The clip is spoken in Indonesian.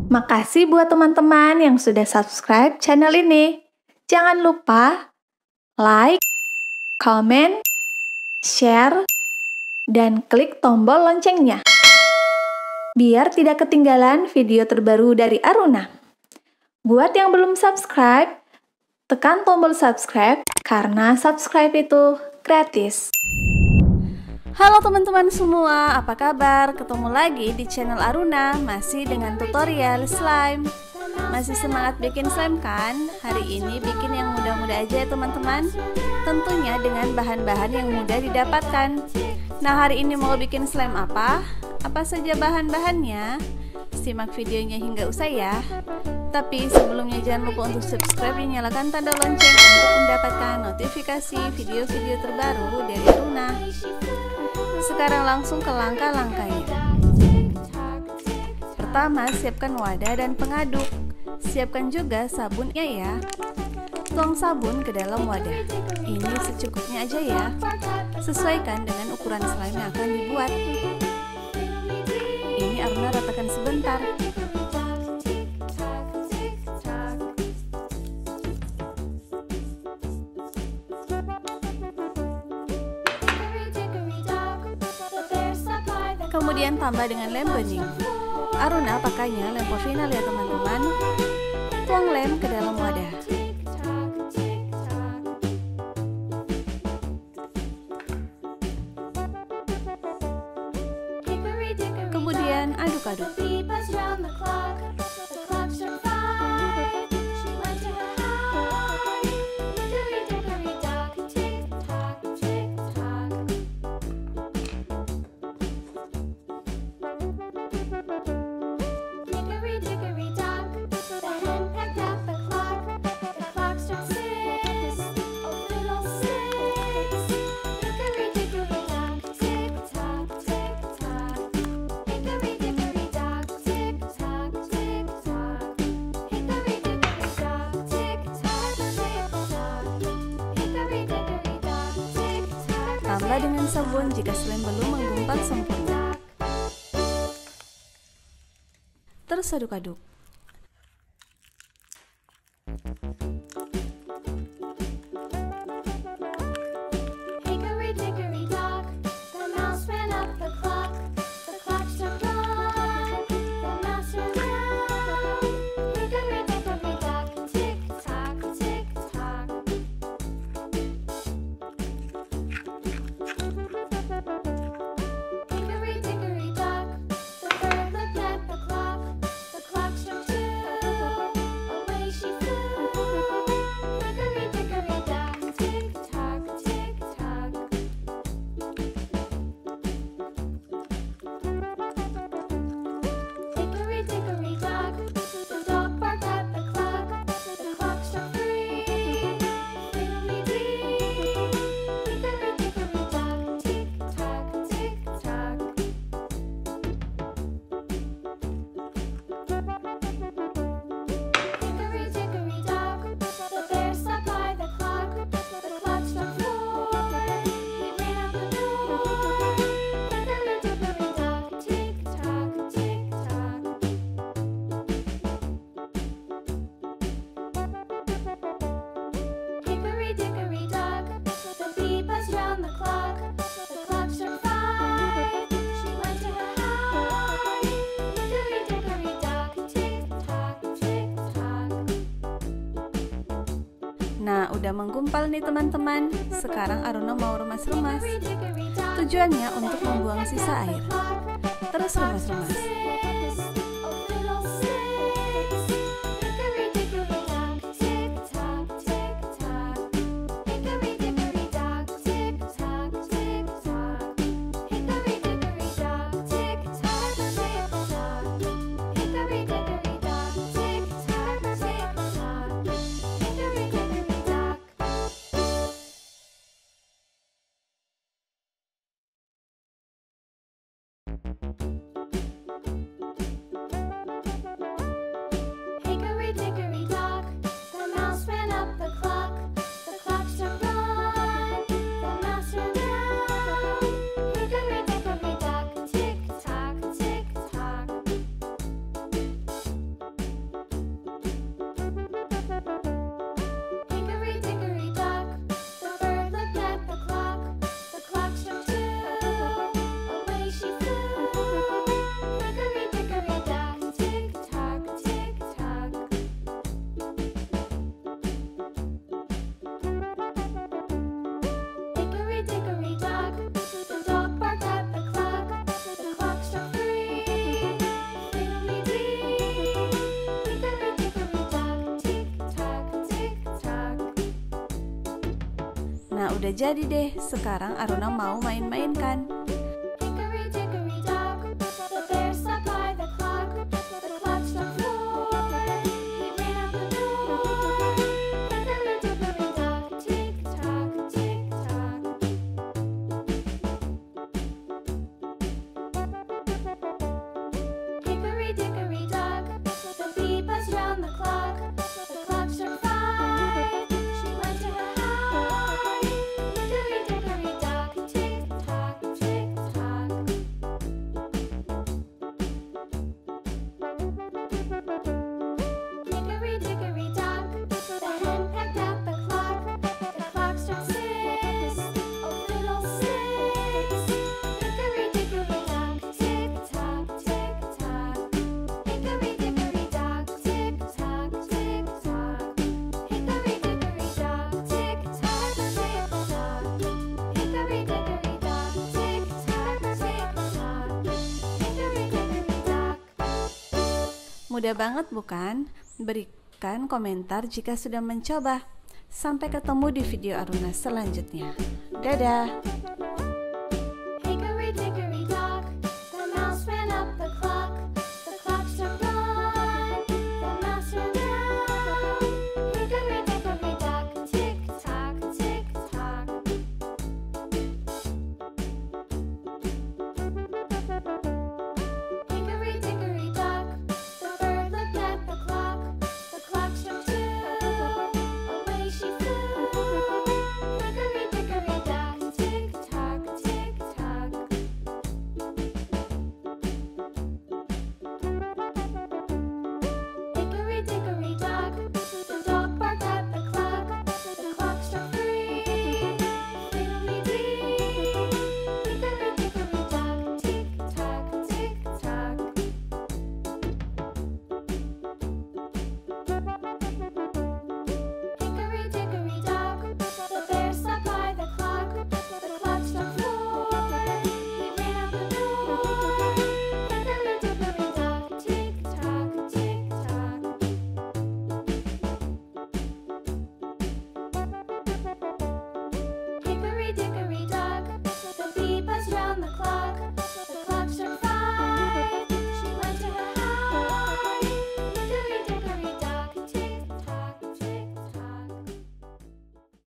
Makasih buat teman-teman yang sudah subscribe channel ini. Jangan lupa like, comment, share, dan klik tombol loncengnya, biar tidak ketinggalan video terbaru dari Aruna. Buat yang belum subscribe, tekan tombol subscribe karena subscribe itu gratis. Halo teman-teman semua, apa kabar? Ketemu lagi di channel Aruna, masih dengan tutorial slime. Masih semangat bikin slime kan? Hari ini bikin yang mudah-mudah aja ya teman-teman. Tentunya dengan bahan-bahan yang mudah didapatkan. Nah, hari ini mau bikin slime apa? Apa saja bahan-bahannya? Simak videonya hingga usai ya. Tapi sebelumnya jangan lupa untuk subscribe dan nyalakan tanda lonceng untuk mendapatkan notifikasi video-video terbaru dari Aruna. Sekarang langsung ke langkah-langkahnya. Pertama, siapkan wadah dan pengaduk. Siapkan juga sabunnya ya. Tuang sabun ke dalam wadah. Ini secukupnya aja ya. Sesuaikan dengan ukuran slime yang akan dibuat. Ini Aruna ratakan sebentar. Kemudian tambah dengan lem bening. Aruna pakainya lem final ya teman-teman. Tuang lem ke dalam wadah. Kemudian aduk-aduk. Tambah dengan sabun jika slime belum menggumpal sempurna. Terus aduk-aduk. Nah, udah menggumpal nih teman-teman. Sekarang Aruna mau remas-remas. Tujuannya untuk membuang sisa air. Terus remas-remas. Hickory dickory dock, the mouse ran up the clock struck 1. Nah, udah jadi deh. Sekarang Aruna mau main-mainkan. Mudah banget bukan? Berikan komentar jika sudah mencoba. Sampai ketemu di video Aruna selanjutnya. Dadah!